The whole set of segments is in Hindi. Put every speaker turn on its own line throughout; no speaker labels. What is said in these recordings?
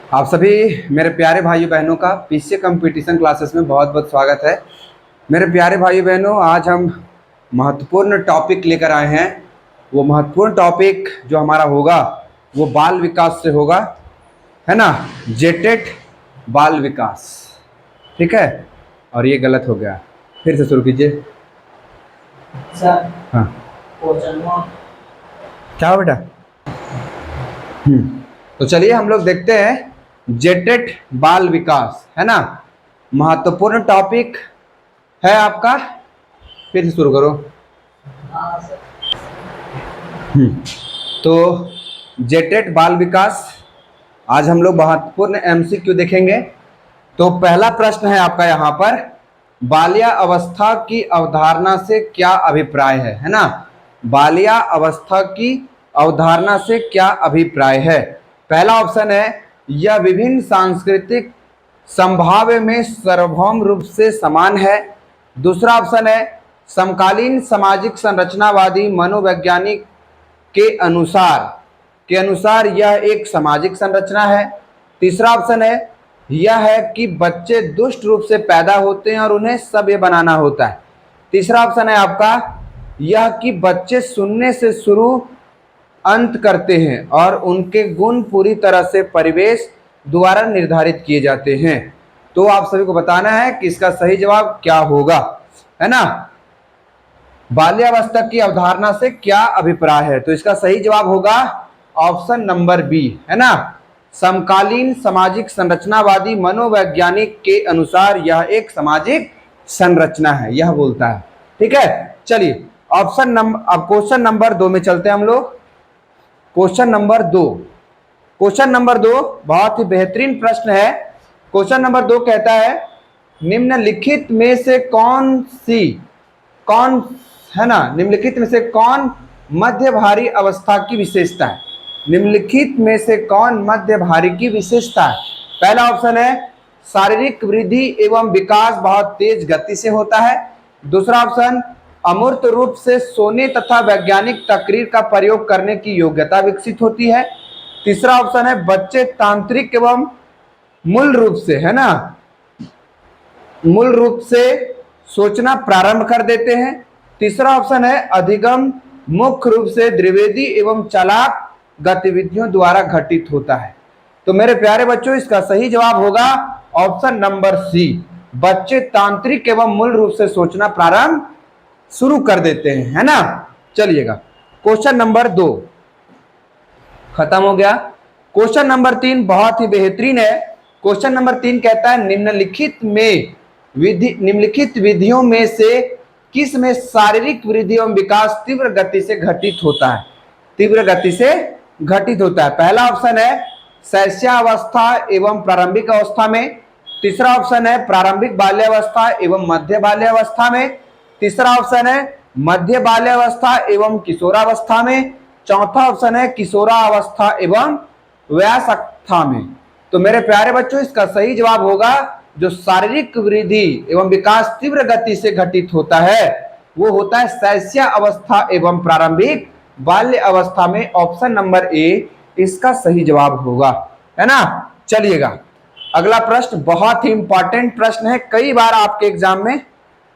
आप सभी मेरे प्यारे भाइयों बहनों का पीसीए कंपटीशन क्लासेस में बहुत बहुत स्वागत है। मेरे प्यारे भाइयों बहनों, आज हम महत्वपूर्ण टॉपिक लेकर आए हैं। वो महत्वपूर्ण टॉपिक जो हमारा होगा वो बाल विकास से होगा, है ना। जेटेट बाल विकास, ठीक है। और ये गलत हो गया, फिर से शुरू कीजिए।
सर
हाँ, क्या हो बेटा? तो चलिए हम लोग देखते हैं जेटेट बाल विकास, है ना। महत्वपूर्ण टॉपिक है आपका, फिर से शुरू करो। तो जेटेट बाल विकास, आज हम लोग महत्वपूर्ण एमसीक्यू देखेंगे। तो पहला प्रश्न है आपका यहाँ पर, बाल्या अवस्था की अवधारणा से क्या अभिप्राय है ना। बाल्या अवस्था की अवधारणा से क्या अभिप्राय है? पहला ऑप्शन है, यह विभिन्न सांस्कृतिक संभाव्य में सार्वभौम रूप से समान है। दूसरा ऑप्शन है, समकालीन सामाजिक संरचनावादी मनोवैज्ञानिक के अनुसार यह एक सामाजिक संरचना है। तीसरा ऑप्शन है, यह है कि बच्चे दुष्ट रूप से पैदा होते हैं और उन्हें सभ्य बनाना होता है। तीसरा ऑप्शन है आपका, यह कि बच्चे सुनने से शुरू अंत करते हैं और उनके गुण पूरी तरह से परिवेश द्वारा निर्धारित किए जाते हैं। तो आप सभी को बताना है कि इसका सही जवाब क्या होगा, है ना। बाल्यावस्था की अवधारणा से क्या अभिप्राय है? तो इसका सही जवाब होगा ऑप्शन नंबर बी, है ना। समकालीन सामाजिक संरचनावादी मनोवैज्ञानिक के अनुसार यह एक सामाजिक संरचना है, यह बोलता है। ठीक है, चलिए अब क्वेश्चन नंबर 2 में चलते हैं हम लोग। क्वेश्चन नंबर 2 बहुत ही बेहतरीन प्रश्न है। क्वेश्चन नंबर 2 कहता है, निम्नलिखित में से निम्नलिखित में से कौन मध्य भारी अवस्था की विशेषता है? निम्नलिखित में से कौन मध्य भारी की विशेषता है? पहला ऑप्शन है, शारीरिक वृद्धि एवं विकास बहुत तेज गति से होता है। दूसरा ऑप्शन, अमूर्त रूप से सोने तथा वैज्ञानिक तकरीर का प्रयोग करने की योग्यता विकसित होती है। तीसरा ऑप्शन है, बच्चे तांत्रिक एवं मूल रूप से सोचना प्रारंभ कर देते हैं। तीसरा ऑप्शन है, अधिगम मुख्य रूप से द्विवेदी एवं चालाक गतिविधियों द्वारा घटित होता है। तो मेरे प्यारे बच्चों, इसका सही जवाब होगा ऑप्शन नंबर सी, बच्चे तांत्रिक एवं मूल रूप से सोचना प्रारंभ शुरू कर देते हैं, है ना। चलिएगा, क्वेश्चन नंबर 2 खत्म हो गया। क्वेश्चन नंबर 3 बहुत ही बेहतरीन है। क्वेश्चन नंबर 3 कहता है, निम्नलिखित विधियों में से किस में शारीरिक वृद्धि एवं विकास तीव्र गति से घटित होता है? तीव्र गति से घटित होता है। पहला ऑप्शन है, शैशवावस्था एवं प्रारंभिक अवस्था में। तीसरा ऑप्शन है, प्रारंभिक बाल्यावस्था एवं मध्य बाल्यावस्था में। तीसरा ऑप्शन है, मध्य बाल्यावस्था एवं किशोरावस्था में। चौथा ऑप्शन है, किशोरावस्था एवं वयस्कता में। तो मेरे प्यारे बच्चों, इसका सही जवाब होगा, जो शारीरिक वृद्धि एवं विकास तीव्र गति से घटित होता है वो होता है शैशव अवस्था एवं प्रारंभिक बाल्य अवस्था में। ऑप्शन नंबर ए इसका सही जवाब होगा, है ना। चलिएगा, अगला प्रश्न बहुत ही इंपॉर्टेंट प्रश्न है, कई बार आपके एग्जाम में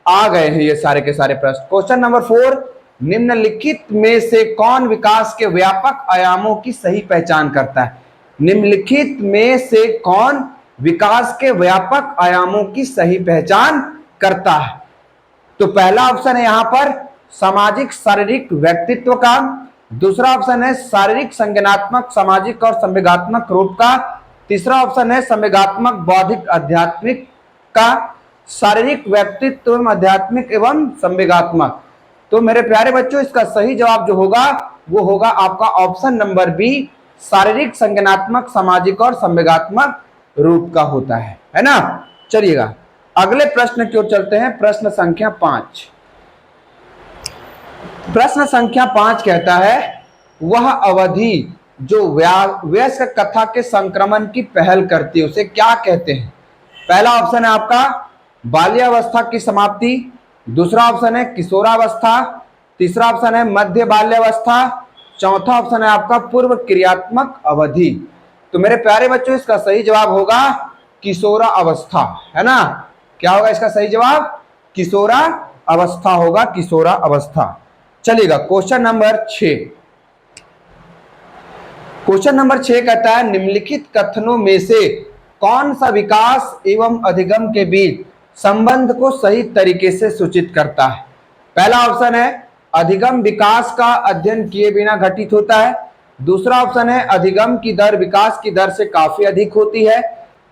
आ गए हैं ये सारे के सारे प्रश्न। क्वेश्चन नंबर 4, निम्नलिखित में से कौन विकास के व्यापक आयामों की सही पहचान करता है? निम्नलिखित में से कौन विकास के व्यापक आयामों की सही पहचान करता है? तो पहला ऑप्शन है यहां पर सामाजिक शारीरिक व्यक्तित्व का। दूसरा ऑप्शन है शारीरिक संज्ञानात्मक सामाजिक और संवेगात्मक रूप का। तीसरा ऑप्शन है संवेगात्मक बौद्धिक आध्यात्मिक का। शारीरिक व्यक्तित्व एवं आध्यात्मिक एवं संवेगात्मक। तो मेरे प्यारे बच्चों, इसका सही जवाब जो होगा वो होगा आपका ऑप्शन नंबर बी, शारीरिक संज्ञानात्मक सामाजिक और संवेगात्मक रूप का होता है ना। चलिएगा, अगले प्रश्न की ओर चलते हैं। प्रश्न संख्या 5। प्रश्न संख्या 5 कहता है, वह अवधि जो वयस्क कथा के संक्रमण की पहल करती है उसे क्या कहते हैं? पहला ऑप्शन है आपका बाल्यावस्था की समाप्ति। दूसरा ऑप्शन है किशोरावस्था। तीसरा ऑप्शन है मध्य बाल्यावस्था। चौथा ऑप्शन है आपका पूर्व क्रियात्मक अवधि। तो मेरे प्यारे बच्चों इसका सही जवाब होगा किशोरा अवस्था, है ना। क्या होगा इसका सही जवाब? किशोरा अवस्था होगा, किशोरा अवस्था। चलिएगा क्वेश्चन नंबर 6। क्वेश्चन नंबर 6 कहता है निम्नलिखित कथनों में से कौन सा विकास एवं अधिगम के बीच संबंध को सही तरीके से सूचित करता है? पहला ऑप्शन है अधिगम विकास का अध्ययन किए बिना घटित होता है। दूसरा ऑप्शन है अधिगम की दर विकास की दर से काफी अधिक होती है।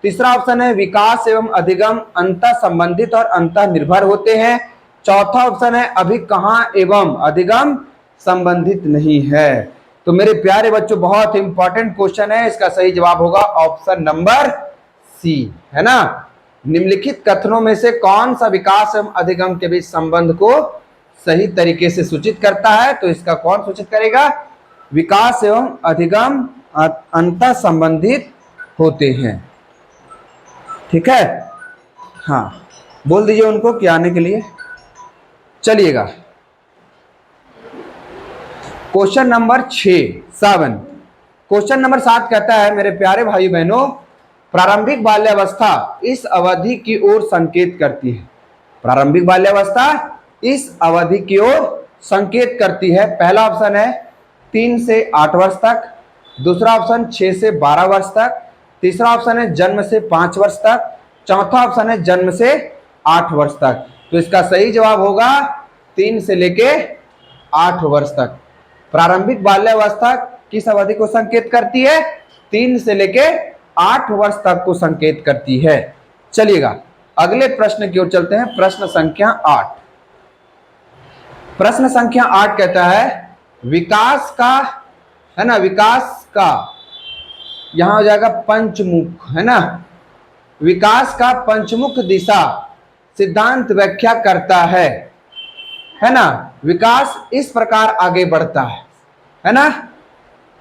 तीसरा ऑप्शन है विकास एवं अधिगम अंतः संबंधित और अंतः निर्भर होते हैं। चौथा ऑप्शन है अभी कहाँ एवं अधिगम संबंधित नहीं है। तो मेरे प्यारे बच्चों बहुत इंपॉर्टेंट क्वेश्चन है, इसका सही जवाब होगा ऑप्शन नंबर सी, है ना। निम्नलिखित कथनों में से कौन सा विकास एवं अधिगम के बीच संबंध को सही तरीके से सूचित करता है? तो इसका कौन सूचित करेगा? विकास एवं अधिगम अंतः संबंधित होते हैं। ठीक है, हाँ बोल दीजिए उनको कि आने के लिए। चलिएगा क्वेश्चन नंबर 7। क्वेश्चन नंबर 7 कहता है मेरे प्यारे भाई बहनों प्रारंभिक बाल्यावस्था इस अवधि की ओर संकेत करती है। प्रारंभिक बाल्यावस्था इस अवधि की ओर संकेत करती है। पहला ऑप्शन है 3 से 8 वर्ष तक, दूसरा ऑप्शन 6 से 12 वर्ष तक, तीसरा ऑप्शन है जन्म से 5 वर्ष तक, चौथा ऑप्शन है जन्म से 8 वर्ष तक। तो इसका सही जवाब होगा 3 से लेके 8 वर्ष तक। प्रारंभिक बाल्यावस्था किस अवधि को संकेत करती है? 3 से लेके 8 वर्ष तक को संकेत करती है। चलिएगा अगले प्रश्न की ओर चलते हैं। प्रश्न संख्या 8। प्रश्न संख्या 8 कहता है विकास का, है ना, विकास का यहां हो जाएगा पंचमुख, है ना। विकास का पंचमुख दिशा सिद्धांत व्याख्या करता है ना। विकास इस प्रकार आगे बढ़ता है ना।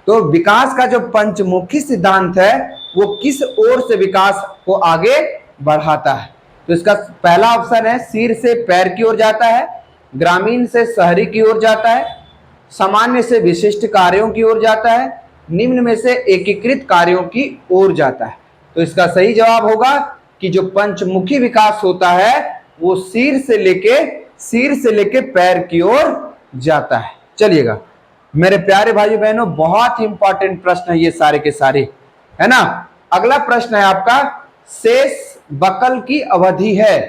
तो विकास का जो पंचमुखी सिद्धांत है वो किस ओर से विकास को आगे बढ़ाता है? तो इसका पहला ऑप्शन है सिर से पैर की ओर जाता है, ग्रामीण से शहरी की ओर जाता है, सामान्य से विशिष्ट कार्यों की ओर जाता है, निम्न में से एकीकृत कार्यों की ओर जाता है। तो इसका सही जवाब होगा कि जो पंचमुखी विकास होता है वो सिर से लेके पैर की ओर जाता है। चलिएगा मेरे प्यारे भाई बहनों बहुत ही इंपॉर्टेंट प्रश्न है ये सारे के सारे, है ना। अगला प्रश्न है आपका शेष बकल की अवधि है।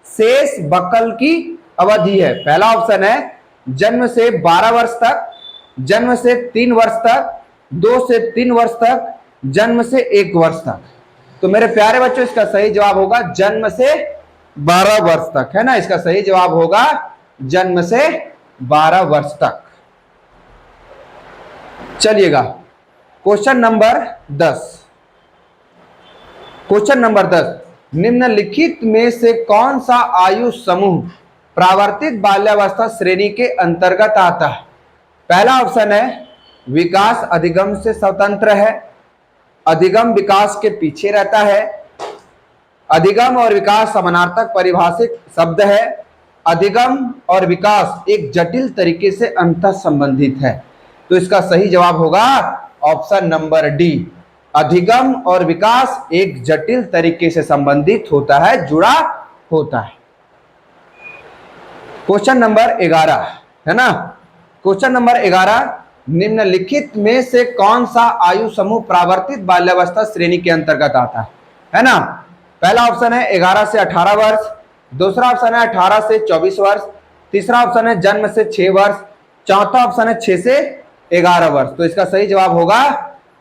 शेष बकल की अवधि है। पहला ऑप्शन है जन्म से 12 वर्ष तक, जन्म से 3 वर्ष तक, 2 से 3 वर्ष तक, जन्म से 1 वर्ष तक। तो मेरे प्यारे बच्चों इसका सही जवाब होगा जन्म से 12 वर्ष तक, है ना। इसका सही जवाब होगा जन्म से 12 वर्ष तक। चलिएगा क्वेश्चन नंबर 10। क्वेश्चन नंबर 10 निम्नलिखित में से कौन सा आयु समूह प्रावर्तित बाल्यावस्था श्रेणी के अंतर्गत आता है? पहला ऑप्शन है विकास अधिगम से स्वतंत्र है, अधिगम विकास के पीछे रहता है, अधिगम और विकास समानार्थक परिभाषित शब्द है, अधिगम और विकास एक जटिल तरीके से अंतः संबंधित है। तो इसका सही जवाब होगा ऑप्शन नंबर डी, अधिगम और विकास एक जटिल तरीके से संबंधित होता है, जुड़ा होता है। क्वेश्चन नंबर 11, है ना। क्वेश्चन नंबर 11 निम्नलिखित में से कौन सा आयु समूह प्रावर्तित बाल्यावस्था श्रेणी के अंतर्गत आता है ना। पहला ऑप्शन है 11 से 18 वर्ष, दूसरा ऑप्शन है 18 से 24 वर्ष, तीसरा ऑप्शन है जन्म से 6 वर्ष, चौथा ऑप्शन है 6 से 11 वर्ष। तो इसका सही जवाब होगा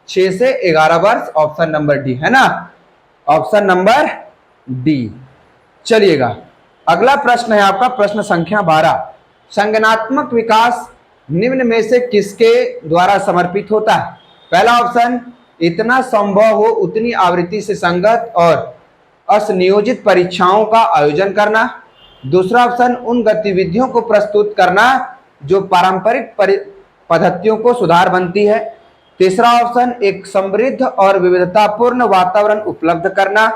6 से 11 वर्ष, ऑप्शन नंबर डी, है ना, ऑप्शन नंबर डी। चलिएगा अगला प्रश्न है आपका प्रश्न संख्या 12। संज्ञानात्मक विकास निम्न में से किसके द्वारा समर्पित होता है? पहला ऑप्शन इतना संभव हो उतनी आवृत्ति से संगत और असनियोजित परीक्षाओं का आयोजन करना, दूसरा ऑप्शन उन गतिविधियों को प्रस्तुत करना जो पारंपरिक पद्धतियों को सुधार बनती है, तीसरा ऑप्शन एक समृद्ध और विविधतापूर्ण वातावरण उपलब्ध करना,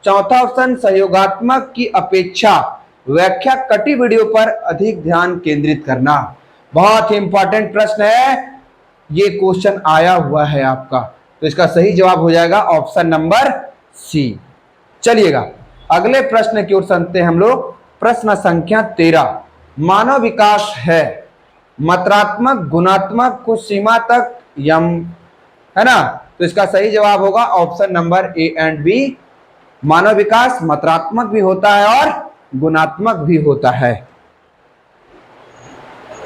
चौथा ऑप्शन सहयोगात्मक की अपेक्षा व्याख्या कटी वीडियो पर अधिक ध्यान केंद्रित करना। बहुत ही इंपॉर्टेंट प्रश्न है, ये क्वेश्चन आया हुआ है आपका तो इसका सही जवाब हो जाएगा ऑप्शन नंबर सी। चलिएगा अगले प्रश्न की ओर चलते हैं हम लोग। प्रश्न संख्या 13, मानव विकास है मात्रात्मक गुणात्मक कुछ सीमा तक यम, है ना। तो इसका सही जवाब होगा option number A and B. मानव विकास मात्रात्मक भी होता है और गुणात्मक भी होता है।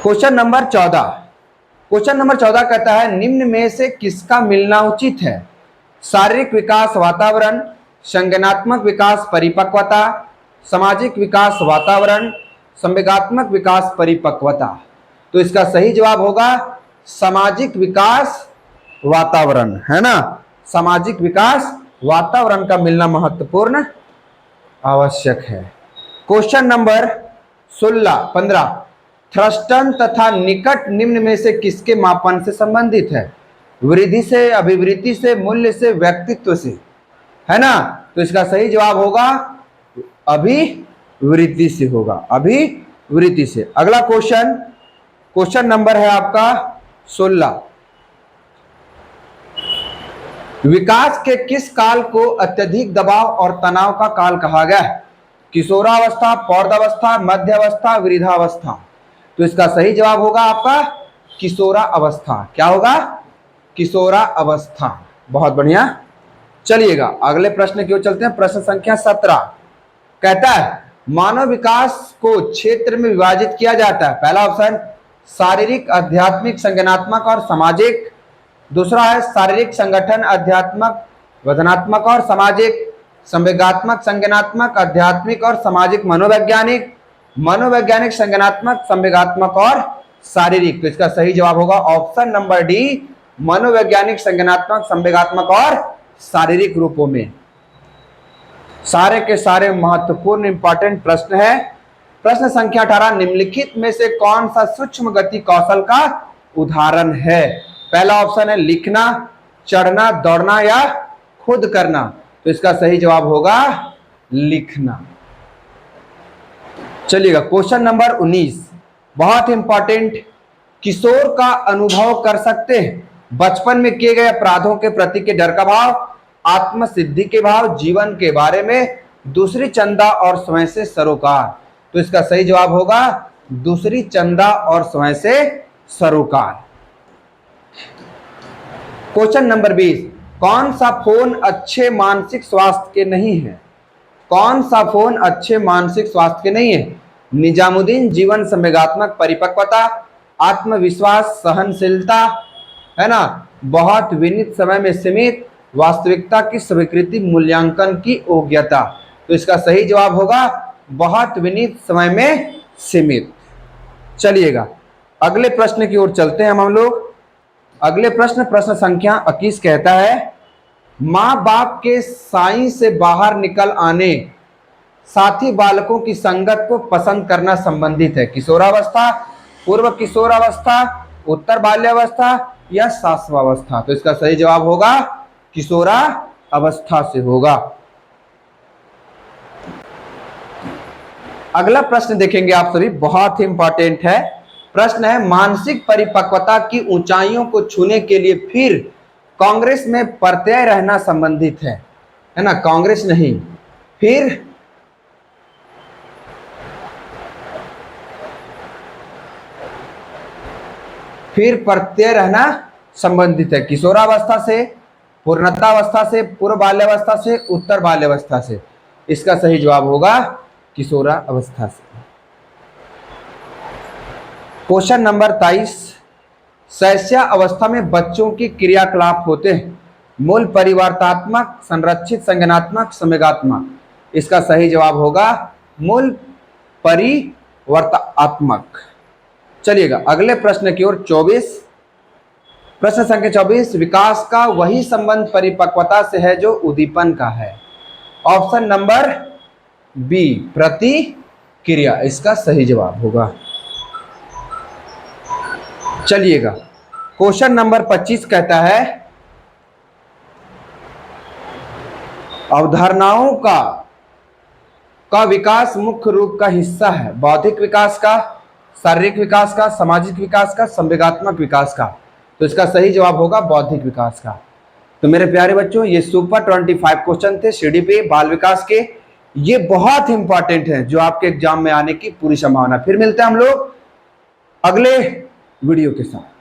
क्वेश्चन नंबर 14 कहता है निम्न में से किसका मिलना उचित है? शारीरिक विकास वातावरण, संज्ञानात्मक विकास परिपक्वता, सामाजिक विकास वातावरण, संवेगात्मक विकास परिपक्वता। तो इसका सही जवाब होगा सामाजिक विकास वातावरण, है ना। सामाजिक विकास वातावरण का मिलना महत्वपूर्ण आवश्यक है। क्वेश्चन नंबर 15, थ्रस्टन तथा निकट निम्न में से किसके मापन से संबंधित है? वृद्धि से, अभिवृद्धि से, मूल्य से, व्यक्तित्व से, है ना। तो इसका सही जवाब होगा अभिवृद्धि से होगा, अभिवृद्धि से। अगला क्वेश्चन नंबर है आपका 16, विकास के किस काल को अत्यधिक दबाव और तनाव का काल कहा गया है? किशोरावस्था, पौर्धावस्था, मध्यावस्था, वृद्धावस्था। तो इसका सही जवाब होगा आपका किशोरावस्था। क्या होगा? किशोरावस्था। बहुत बढ़िया। चलिएगा अगले प्रश्न की ओर चलते हैं। प्रश्न संख्या 17 कहता है मानव विकास को क्षेत्र में विभाजित किया जाता है। पहला ऑप्शन शारीरिक, आध्यात्मिक, संज्ञानात्मक और सामाजिक। दूसरा है शारीरिक, संगठन, आध्यात्मिक, वजनात्मक और सामाजिक, संवेगात्मक, संज्ञानात्मक, आध्यात्मिक और सामाजिक, मनोवैज्ञानिक, मनोवैज्ञानिक, संज्ञानात्मक, संवेगात्मक और शारीरिक। तो इसका सही जवाब होगा ऑप्शन नंबर डी, मनोवैज्ञानिक, संज्ञानात्मक, संवेगात्मक और शारीरिक रूपों में। सारे के सारे महत्वपूर्ण इंपॉर्टेंट प्रश्न है। प्रश्न संख्या 18, निम्नलिखित में से कौन सा सूक्ष्म गति कौशल का उदाहरण है? पहला ऑप्शन है लिखना, चढ़ना, दौड़ना या खुद करना। तो इसका सही जवाब होगा लिखना। चलिएगा क्वेश्चन नंबर 19, बहुत इंपॉर्टेंट, किशोर का अनुभव कर सकते हैं बचपन में किए गए अपराधों के प्रति के डर का भाव, आत्मसिद्धि के भाव, जीवन के बारे में, दूसरी चंदा और स्वयं से सरोकार। तो इसका सही जवाब होगा दूसरी चंदा और स्वयं से सरोकार। क्वेश्चन नंबर 20, कौन सा फोन अच्छे मानसिक स्वास्थ्य के नहीं है? कौन सा फोन अच्छे मानसिक स्वास्थ्य के नहीं है? निजामुद्दीन, जीवन, संवेगात्मक परिपक्वता, आत्मविश्वास, सहनशीलता, है ना, बहुत विनीत, समय में सीमित, वास्तविकता की स्वीकृति, मूल्यांकन की योग्यता। तो इसका सही जवाब होगा बहुत विनीत, समय में सीमित। चलिएगा अगले प्रश्न की ओर चलते हैं हम लोग। अगले प्रश्न संख्या 21 कहता है माँ बाप के साई से बाहर निकल आने साथी बालकों की संगत को पसंद करना संबंधित है। किशोरावस्था, पूर्व किशोरावस्था, उत्तर बाल्यावस्था या शाश्वावस्था। तो इसका सही जवाब होगा किशोरावस्था से होगा। अगला प्रश्न देखेंगे आप सभी, बहुत ही इंपॉर्टेंट है। प्रश्न है मानसिक परिपक्वता की ऊंचाइयों को छूने के लिए फिर कांग्रेस में प्रत्यय रहना संबंधित है ना, कांग्रेस नहीं, फिर प्रत्यय रहना संबंधित है। किशोरावस्था से, पूर्णतावस्था से, पूर्व बाल्यावस्था से, उत्तर बाल्यावस्था से। इसका सही जवाब होगा किशोरावस्था से। क्वेश्चन नंबर 23, शैशव अवस्था में बच्चों की क्रियाकलाप होते हैं मूल परिवर्तनात्मक, संरक्षित, संज्ञानात्मक, संवेगात्मक। इसका सही जवाब होगा मूल परिवर्तनात्मक। चलिएगा अगले प्रश्न की ओर। 24, प्रश्न संख्या 24, विकास का वही संबंध परिपक्वता से है जो उद्दीपन का है। ऑप्शन नंबर बी, प्रतिक्रिया इसका सही जवाब होगा। चलिएगा क्वेश्चन नंबर 25 कहता है अवधारणाओं का विकास मुख्य रूप का हिस्सा है बौद्धिक विकास का, शारीरिक विकास का, सामाजिक विकास का, संवेगात्मक विकास का। तो इसका सही जवाब होगा बौद्धिक विकास का। तो मेरे प्यारे बच्चों, ये सुपर 25 क्वेश्चन थे सीडीपी बाल विकास के। ये बहुत इंपॉर्टेंट है जो आपके एग्जाम में आने की पूरी संभावना। फिर मिलते हैं हम लोग अगले वीडियो के साथ।